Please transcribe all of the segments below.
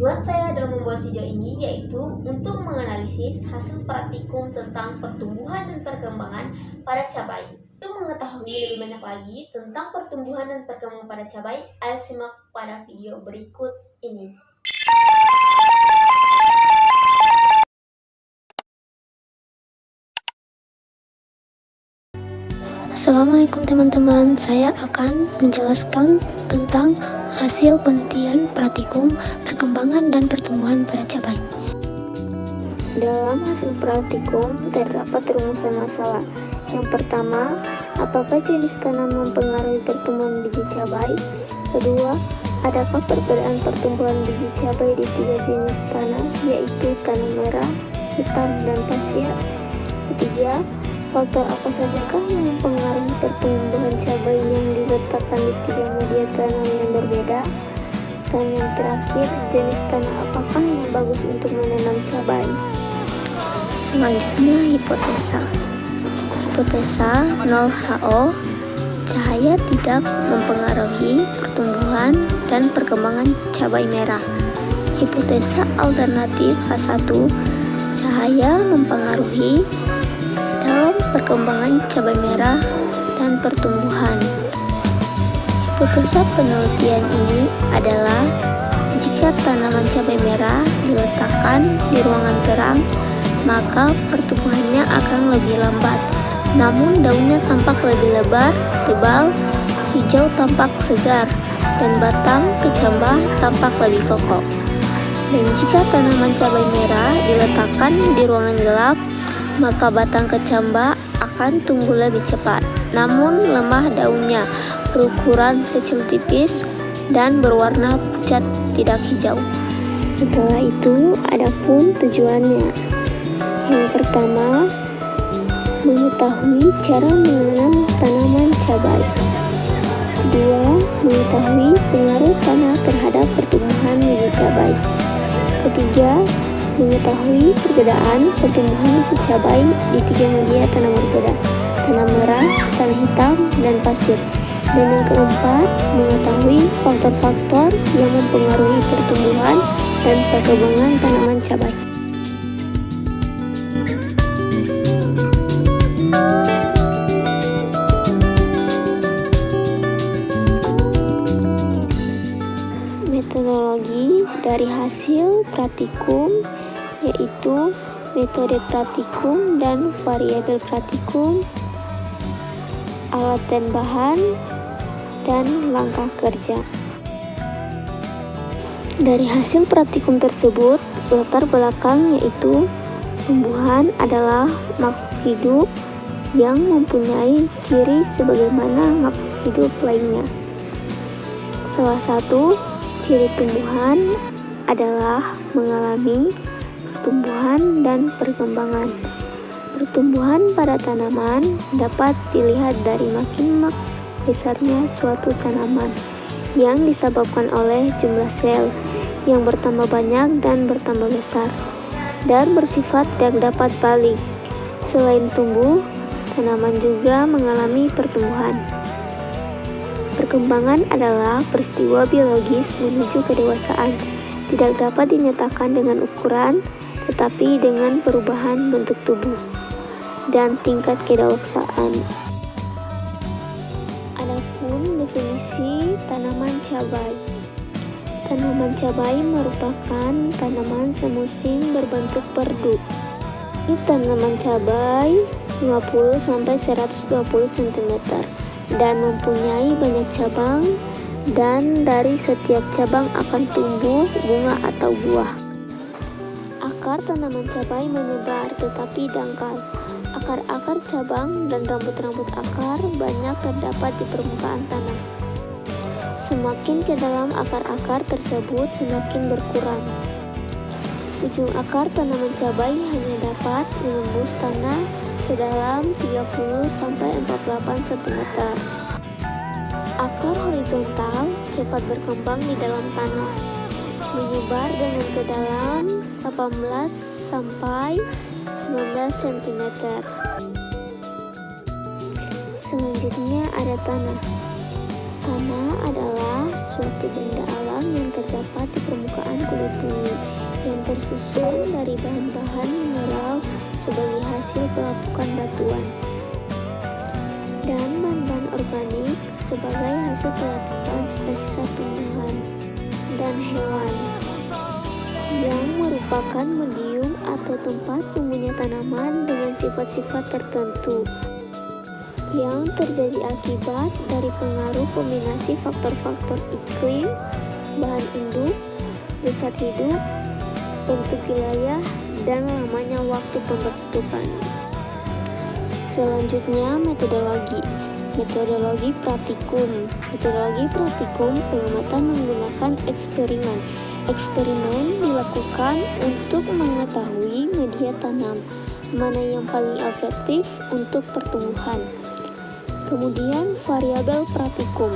Tujuan saya dalam membuat video ini yaitu untuk menganalisis hasil praktikum tentang pertumbuhan dan perkembangan pada cabai. Untuk mengetahui lebih banyak lagi tentang pertumbuhan dan perkembangan pada cabai, ayo simak pada video berikut ini. Assalamualaikum teman-teman, saya akan menjelaskan tentang hasil penelitian praktikum perkembangan dan pertumbuhan pada cabai. Dalam hasil praktikum terdapat rumusan masalah. Yang pertama, apakah jenis tanam mempengaruhi pertumbuhan biji cabai? Kedua, adakah perbedaan pertumbuhan biji cabai di 3 jenis tanah, yaitu tanah merah, hitam, dan pasir? Ketiga, faktor apa sajakah yang mempengaruhi pertumbuhan cabai yang diletakkan di 3 media tanam yang berbeda? Dan yang terakhir, jenis tanah apakah yang bagus untuk menanam cabai? Selanjutnya, hipotesa. Hipotesa 0HO, cahaya tidak mempengaruhi pertumbuhan dan perkembangan cabai merah. Hipotesa alternatif H1, cahaya mempengaruhi dalam perkembangan cabai merah dan pertumbuhan. Hipotesa penelitian ini adalah jika tanaman cabai merah diletakkan di ruangan terang, maka pertumbuhannya akan lebih lambat, namun daunnya tampak lebih lebar, tebal, hijau tampak segar, dan batang kecambah tampak lebih kokoh. Dan jika tanaman cabai merah diletakkan di ruangan gelap, maka batang kecambah akan tumbuh lebih cepat, namun lemah daunnya, berukuran kecil tipis, dan berwarna pucat tidak hijau. Setelah itu, adapun tujuannya. Yang pertama, mengetahui cara menanam tanaman cabai. Kedua, mengetahui pengaruh tanah terhadap pertumbuhan biji cabai. Ketiga, mengetahui perbedaan pertumbuhan si cabai di 3 media tanam berbeda, tanah merah, tanah hitam, dan pasir. Dan yang keempat, mengetahui faktor-faktor yang mempengaruhi pertumbuhan dan perkembangan tanaman cabai. Metodologi dari hasil praktikum yaitu metode praktikum dan variabel praktikum, alat dan bahan, dan langkah kerja. Dari hasil praktikum tersebut, latar belakang yaitu tumbuhan adalah makhluk hidup yang mempunyai ciri sebagaimana makhluk hidup lainnya. Salah satu ciri tumbuhan adalah mengalami pertumbuhan dan perkembangan. Pertumbuhan pada tanaman dapat dilihat dari makin besarnya suatu tanaman yang disebabkan oleh jumlah sel yang bertambah banyak dan bertambah besar dan bersifat tidak dapat balik. Selain tumbuh, tanaman juga mengalami pertumbuhan. Perkembangan adalah peristiwa biologis menuju kedewasaan. Tidak dapat dinyatakan dengan ukuran, tetapi dengan perubahan bentuk tubuh dan tingkat kedewasaan. Adapun definisi tanaman cabai. Tanaman cabai merupakan tanaman semusim berbentuk perdu. Ini tanaman cabai 50-120 cm dan mempunyai banyak cabang, dan dari setiap cabang akan tumbuh bunga atau buah. Akar tanaman cabai menyebar tetapi dangkal. Akar-akar cabang dan rambut-rambut akar banyak terdapat di permukaan tanah. Semakin ke dalam akar-akar tersebut semakin berkurang. Ujung akar tanaman cabai hanya dapat menembus tanah sedalam 30-48 cm. Akar horizontal cepat berkembang di dalam tanah, menyebar dengan ke dalam 18-19 cm. Selanjutnya ada tanah. Tanah adalah suatu benda alam yang terdapat di permukaan kulit bumi yang tersusun dari bahan-bahan mineral sebagai hasil pelapukan batuan dan bahan-bahan organik sebagai hasil pelapukan sisa-sisa tumbuhan dan hewan, yang merupakan medium atau tempat tumbuhnya tanaman dengan sifat-sifat tertentu yang terjadi akibat dari pengaruh kombinasi faktor-faktor iklim, bahan induk, zat hidup, bentuk wilayah, dan lamanya waktu pembentukan. Selanjutnya, metodologi praktikum. Metodologi praktikum pengamatan menggunakan eksperimen. Eksperimen dilakukan untuk mengetahui media tanam mana yang paling efektif untuk pertumbuhan. Kemudian variabel praktikum.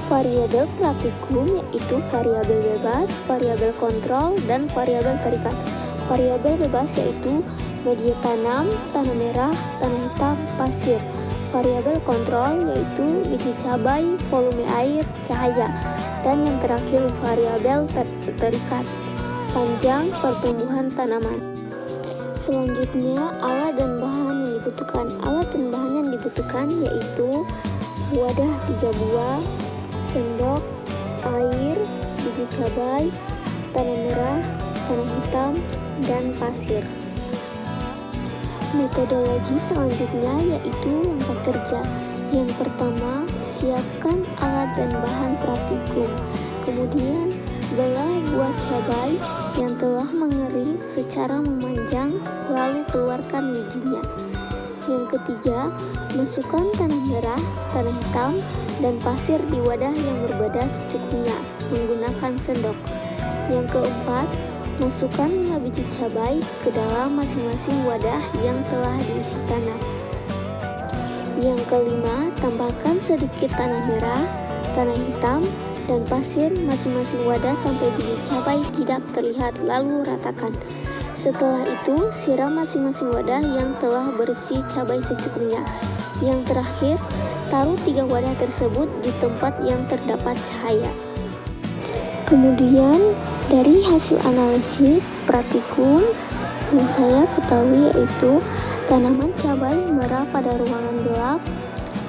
Variabel praktikum yaitu variabel bebas, variabel kontrol, dan variabel terikat. Variabel bebas yaitu media tanam, tanah merah, tanah hitam, pasir. Variabel kontrol yaitu biji cabai, volume air, cahaya. Dan yang terakhir variabel terikat, panjang pertumbuhan tanaman. Selanjutnya, alat dan bahan yang dibutuhkan. Alat dan bahan yang dibutuhkan yaitu wadah 3 buah, sendok, air, biji cabai, tanah merah, tanah hitam, dan pasir. Metodologi selanjutnya yaitu langkah kerja. Yang pertama, siapkan alat dan bahan praktikum. Kemudian, belah buah cabai yang telah mengering secara memanjang, lalu keluarkan bijinya. Yang ketiga, masukkan tanah merah, tanah hitam, dan pasir di wadah yang berbeda secukupnya menggunakan sendok. Yang keempat, masukkan 5 biji cabai ke dalam masing-masing wadah yang telah diisi tanah. Yang kelima, tambahkan sedikit tanah merah, tanah hitam, dan pasir masing-masing wadah sampai biji cabai tidak terlihat, lalu ratakan. Setelah itu, siram masing-masing wadah yang telah berisi cabai secukupnya. Yang terakhir, taruh 3 wadah tersebut di tempat yang terdapat cahaya. Kemudian, dari hasil analisis praktikum yang saya ketahui yaitu tanaman cabai merah pada ruangan gelap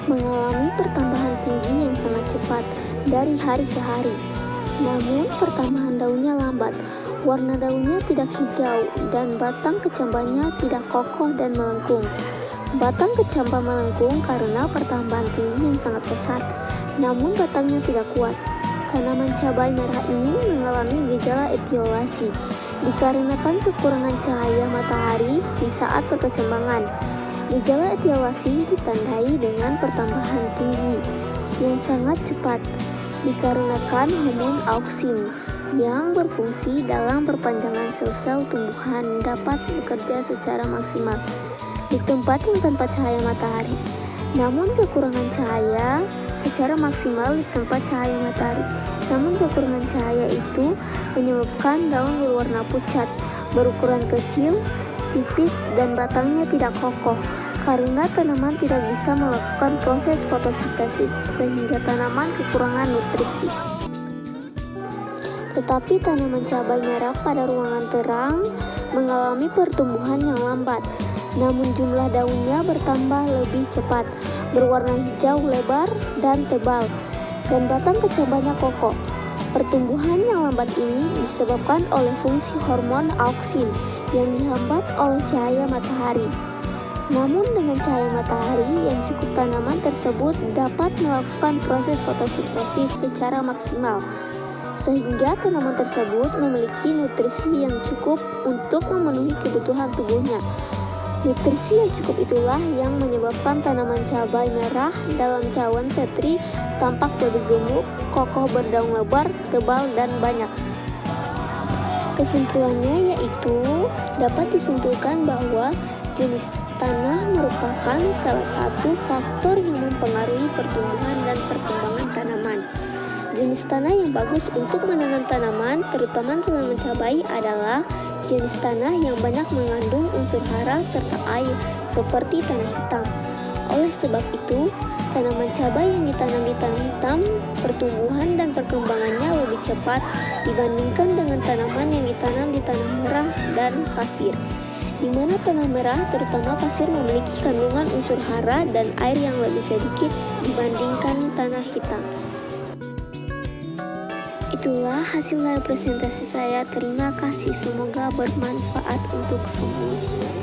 mengalami pertambahan tinggi yang sangat cepat dari hari ke hari. Namun pertambahan daunnya lambat, warna daunnya tidak hijau, dan batang kecambahnya tidak kokoh dan melengkung. Batang kecambah melengkung karena pertambahan tinggi yang sangat pesat, namun batangnya tidak kuat. Tanaman cabai merah ini mengalami gejala etiolasi dikarenakan kekurangan cahaya matahari di saat perkecambangan. Gejala etiolasi ditandai dengan pertambahan tinggi yang sangat cepat dikarenakan hormon auksin yang berfungsi dalam perpanjangan sel-sel tumbuhan dapat bekerja secara maksimal di tempat yang tanpa cahaya matahari. Namun kekurangan cahaya secara maksimal di tempat cahaya matahari. Namun kekurangan cahaya itu menyebabkan daun berwarna pucat, berukuran kecil, tipis, dan batangnya tidak kokoh karena tanaman tidak bisa melakukan proses fotosintesis sehingga tanaman kekurangan nutrisi. Tetapi tanaman cabai merah pada ruangan terang mengalami pertumbuhan yang lambat, namun jumlah daunnya bertambah lebih cepat, berwarna hijau lebar dan tebal, dan batang kecambahnya kokoh. Pertumbuhan yang lambat ini disebabkan oleh fungsi hormon auksin yang dihambat oleh cahaya matahari. Namun dengan cahaya matahari yang cukup, tanaman tersebut dapat melakukan proses fotosintesis secara maksimal, sehingga tanaman tersebut memiliki nutrisi yang cukup untuk memenuhi kebutuhan tubuhnya. Nutrisi yang cukup itulah yang menyebabkan tanaman cabai merah dalam cawan Petri tampak lebih gemuk, kokoh, berdaun lebar, tebal, dan banyak. Kesimpulannya yaitu dapat disimpulkan bahwa jenis tanah merupakan salah satu faktor yang mempengaruhi pertumbuhan dan perkembangan tanaman. Jenis tanah yang bagus untuk menanam tanaman, terutama tanaman cabai, adalah jenis tanah yang banyak mengandung unsur hara serta air seperti tanah hitam. Oleh sebab itu, Tanaman cabai yang ditanam di tanah hitam, pertumbuhan dan perkembangannya lebih cepat dibandingkan dengan tanaman yang ditanam di tanah merah dan pasir, di mana tanah merah terutama pasir memiliki kandungan unsur hara dan air yang lebih sedikit dibandingkan tanah hitam. Itulah hasil dari presentasi saya. Terima kasih, semoga bermanfaat untuk semua.